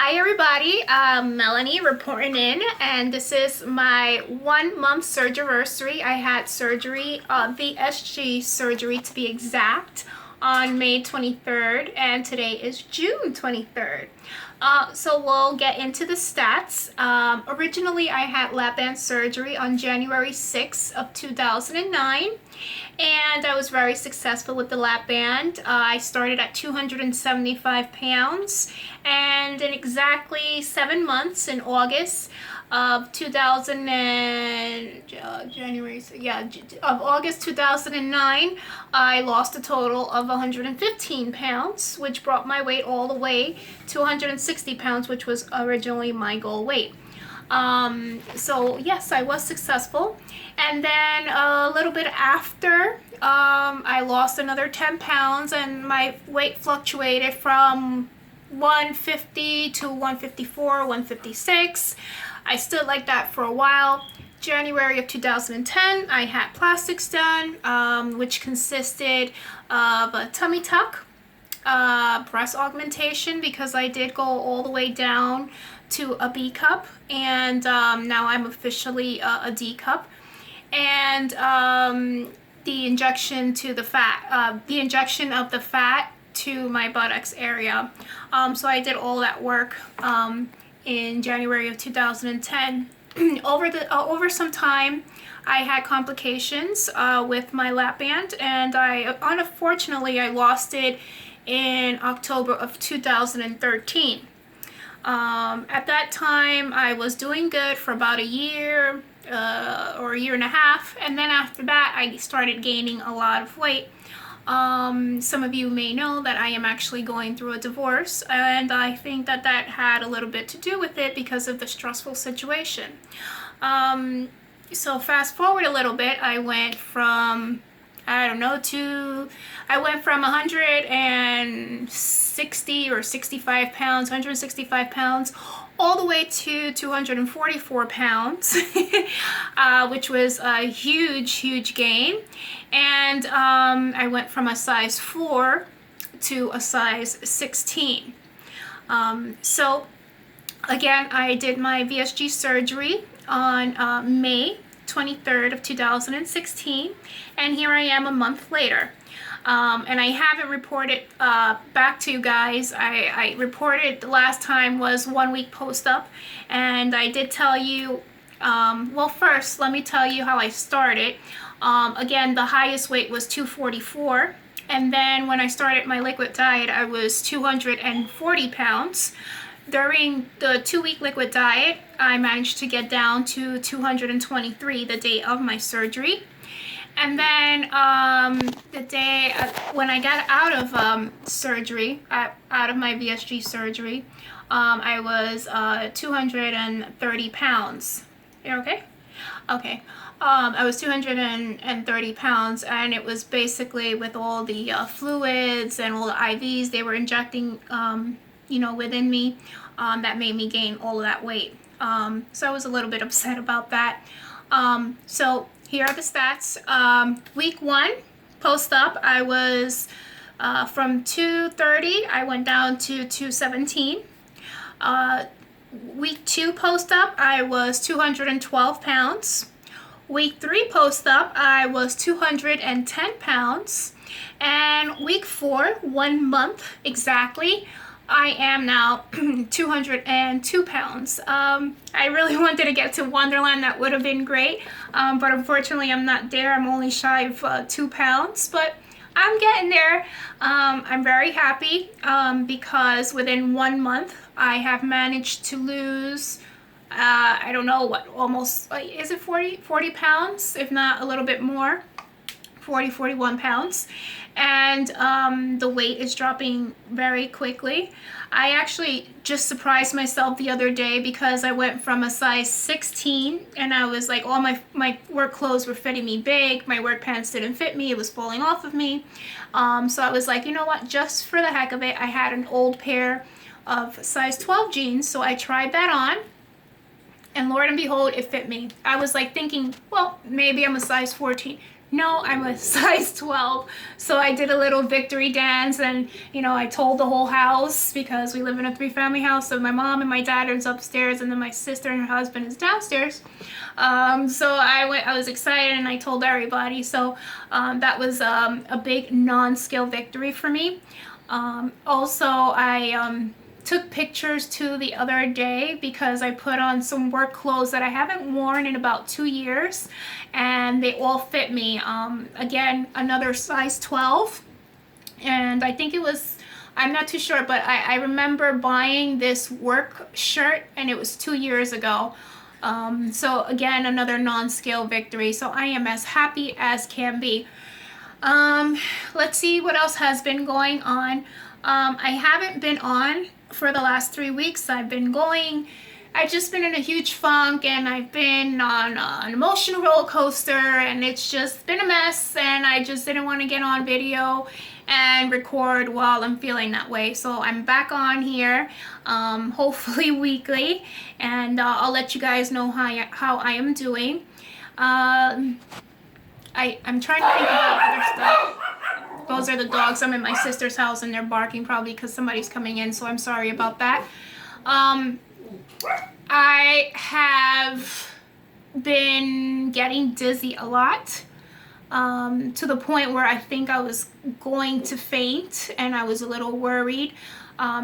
Hi everybody, Melanie reporting in, and this is my 1 month surgery. I had surgery, VSG surgery to be exact, on May 23rd, and today is June 23rd. So we'll get into the stats. Originally, I had lap band surgery on January 6th of 2009, and I was very successful with the lap band. I started at 275 pounds, and in exactly 7 months, in August of 2000 and of August 2009, I lost a total of 115 pounds, which brought my weight all the way to 160 pounds, which was originally my goal weight. So yes, I was successful. And then a little bit after, I lost another 10 pounds, and my weight fluctuated from 150 to 154, 156. I stood like that for a while. January of 2010, I had plastics done, which consisted of a tummy tuck, breast augmentation, because I did go all the way down to a B cup, and now I'm officially a D cup, and the injection to the fat, the injection of the fat to my buttocks area. So I did all that work in January of 2010. Over some time, I had complications with my lap band, and unfortunately I lost it in October of 2013. At that time, I was doing good for about a year or a year and a half, and then after that, I started gaining a lot of weight. Some of you may know that I am actually going through a divorce, and I think that that had a little bit to do with it because of the stressful situation. So fast forward a little bit, I went from, I went from 160 or 65 pounds, 165 pounds, all the way to 244 pounds, which was a huge gain. And I went from a size 4 to a size 16. So again, I did my VSG surgery on May 23rd of 2016, and here I am a month later. And I haven't reported back to you guys. I reported the last time was 1 week post-up, and I did tell you, well, first let me tell you how I started. Again, the highest weight was 244, and then when I started my liquid diet, I was 240 pounds. During the 2-week liquid diet, I managed to get down to 223 the day of my surgery. And then the day when I got out of surgery, out of my VSG surgery, I was 230 pounds. You okay? Okay. I was 230 pounds, and it was basically with all the fluids and all the IVs they were injecting, within me, that made me gain all of that weight. So I was a little bit upset about that. So here are the stats. Week 1, post-up, I was from 230, I went down to 217. Week 2, post-up, I was 212 pounds. Week 3, post-up, I was 210 pounds. And week 4, 1 month exactly, I am now 202 pounds. I really wanted to get to Wonderland. That would have been great. But unfortunately, I'm not there. I'm only shy of 2 pounds. But I'm getting there. I'm very happy because within 1 month, I have managed to lose, I don't know what, almost, is it 40 pounds, if not a little bit more. 41 pounds, and the weight is dropping very quickly. I actually just surprised myself the other day because I went from a size 16, and I was like, all my work clothes were fitting me big, my work pants didn't fit me, it was falling off of me. So I was like, you know what, just for the heck of it, I had an old pair of size 12 jeans, so I tried that on, and Lord and behold, it fit me. I was like thinking, well, maybe I'm a size 14. no, I'm a size 12. So I did a little victory dance, and I told the whole house, because we live in a 3-family house. So my mom and my dad is upstairs, and then my sister and her husband is downstairs. So I was excited, and I told everybody. So that was a big non-scale victory for me. Also, I took pictures too the other day, because I put on some work clothes that I haven't worn in about 2 years, and they all fit me. Again, another size 12, and I think it was, I'm not too sure, but I remember buying this work shirt, and it was 2 years ago. So again, another non-scale victory. So I am as happy as can be. Let's see what else has been going on. I haven't been on for the last 3 weeks. I've just been in a huge funk, and I've been on an emotional roller coaster, and it's just been a mess, and I just didn't want to get on video and record while I'm feeling that way. So I'm back on here, hopefully weekly, and I'll let you guys know how I am doing. I'm trying to think about other stuff. Those are the dogs. I'm in my sister's house, and they're barking probably because somebody's coming in, so I'm sorry about that. I have been getting dizzy a lot, to the point where I think I was going to faint, and I was a little worried.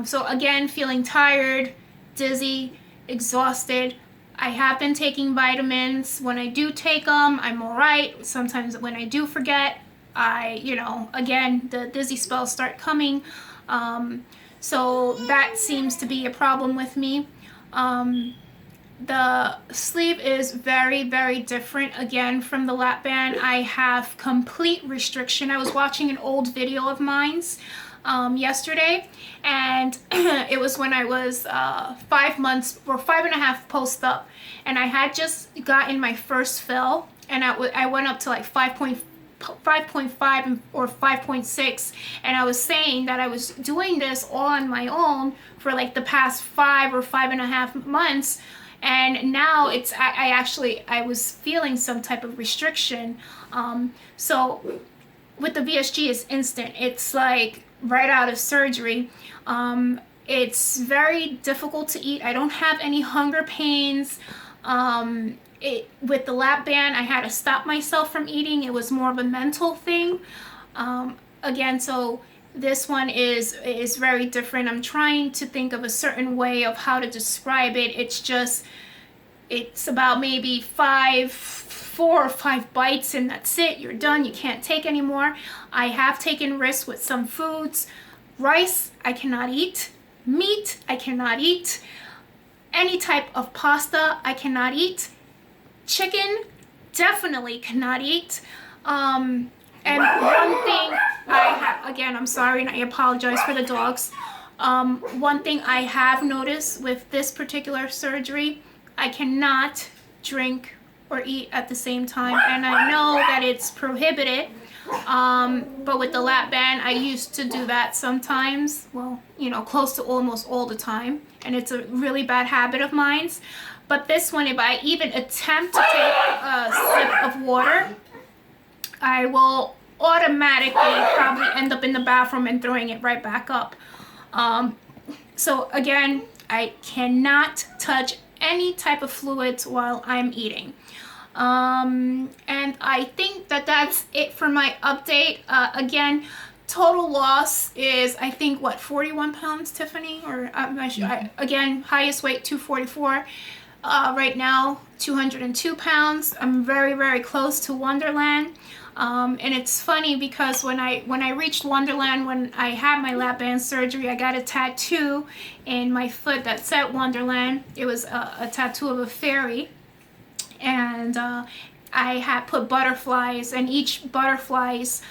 So again, feeling tired, dizzy, exhausted. I have been taking vitamins. When I do take them, I'm all right. Sometimes when I do forget, again, the dizzy spells start coming. So that seems to be a problem with me. The sleep is very, very different again from the lap band. I have complete restriction. I was watching an old video of mine's yesterday, and it was when I was 5 months or 5.5 post-up, and I had just gotten my first fill, and I went up to like 5.5 or 5.6, and I was saying that I was doing this all on my own for like the past 5 or 5.5 months, and now I was feeling some type of restriction. So with the VSG, it's instant. It's like right out of surgery. It's very difficult to eat. I don't have any hunger pains. With the lap band, I had to stop myself from eating. It was more of a mental thing. Again, so this one is very different. I'm trying to think of a certain way of how to describe it. It's about maybe 4 or 5 bites, and that's it. You're done. You can't take anymore. I have taken risks with some foods. Rice, I cannot eat. Meat, I cannot eat. Any type of pasta, I cannot eat. Chicken, definitely cannot eat. And one thing again, I'm sorry, and I apologize for the dogs. One thing I have noticed with this particular surgery, I cannot drink or eat at the same time, and I know that it's prohibited. But with the lap band, I used to do that sometimes, well, close to almost all the time, and it's a really bad habit of mine. But this one, if I even attempt to take a sip of water, I will automatically probably end up in the bathroom and throwing it right back up. So again, I cannot touch any type of fluids while I'm eating. And I think that's it for my update. Again, total loss is, I think, 41 pounds, Tiffany? Or I'm not sure. Again, highest weight 244. Right now, 202 pounds. I'm very, very close to Wonderland. And it's funny because when I reached Wonderland, when I had my lap band surgery, I got a tattoo in my foot that said Wonderland. It was a tattoo of a fairy. And I had put butterflies, and each butterflies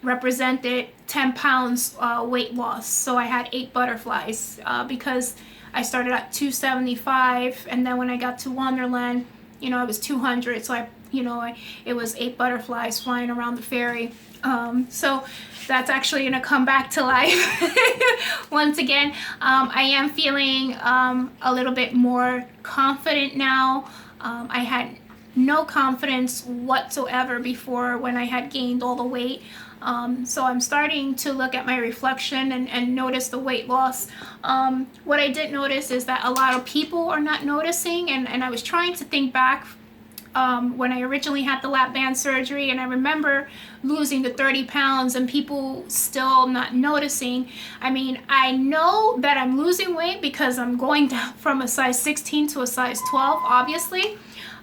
represented 10 pounds weight loss. So I had 8 butterflies because I started at 275, and then when I got to Wonderland, I was 200. So it was 8 butterflies flying around the fairy. So that's actually gonna come back to life once again. I am feeling a little bit more confident now. I had no confidence whatsoever before when I had gained all the weight. So I'm starting to look at my reflection and notice the weight loss. What I did notice is that a lot of people are not noticing, and I was trying to think back when I originally had the lap band surgery, and I remember losing the 30 pounds and people still not noticing. I mean, I know that I'm losing weight because I'm going down from a size 16 to a size 12, obviously.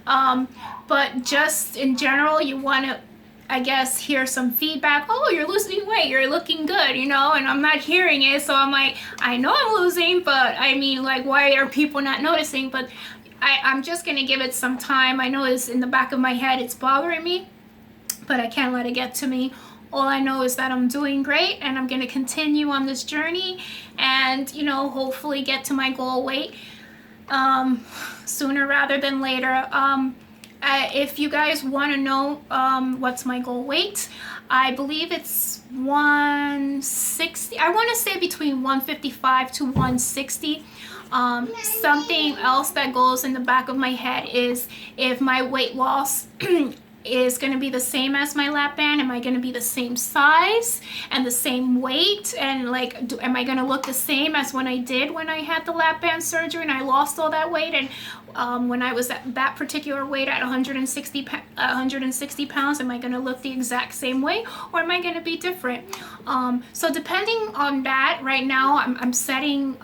But just in general, you want to, I guess, hear some feedback. Oh, you're losing weight, you're looking good, you know, and I'm not hearing it. So I'm like, I know I'm losing, but I mean, like, why are people not noticing? But I'm just going to give it some time. I know it's in the back of my head, it's bothering me, but I can't let it get to me. All I know is that I'm doing great, and I'm going to continue on this journey and, you know, hopefully get to my goal weight sooner rather than later. If you guys want to know what's my goal weight, I believe it's 160. I want to say between 155 to 160. Something else that goes in the back of my head is if my weight loss is going to be the same as my lap band, am I going to be the same size and the same weight, and like am I going to look the same as when I did when I had the lap band surgery and I lost all that weight, and when I was at that particular weight at 160 pounds, am I going to look the exact same way, or am I going to be different? So depending on that, right now I'm setting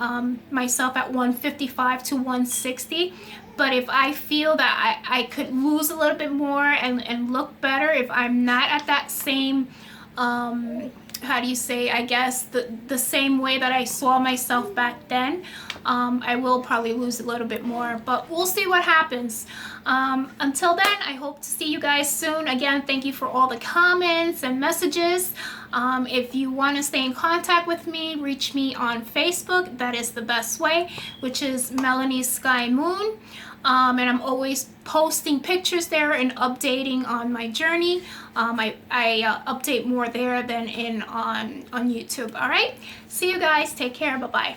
myself at 155 to 160. But if I feel that I could lose a little bit more and look better, if I'm not at that same, how do you say, I guess, the same way that I saw myself back then, I will probably lose a little bit more. But we'll see what happens. Until then, I hope to see you guys soon. Again, thank you for all the comments and messages. If you want to stay in contact with me, reach me on Facebook. That is the best way, which is Melanie Sky Moon. And I'm always posting pictures there and updating on my journey. I update more there than on YouTube. All right, see you guys. Take care. Bye bye.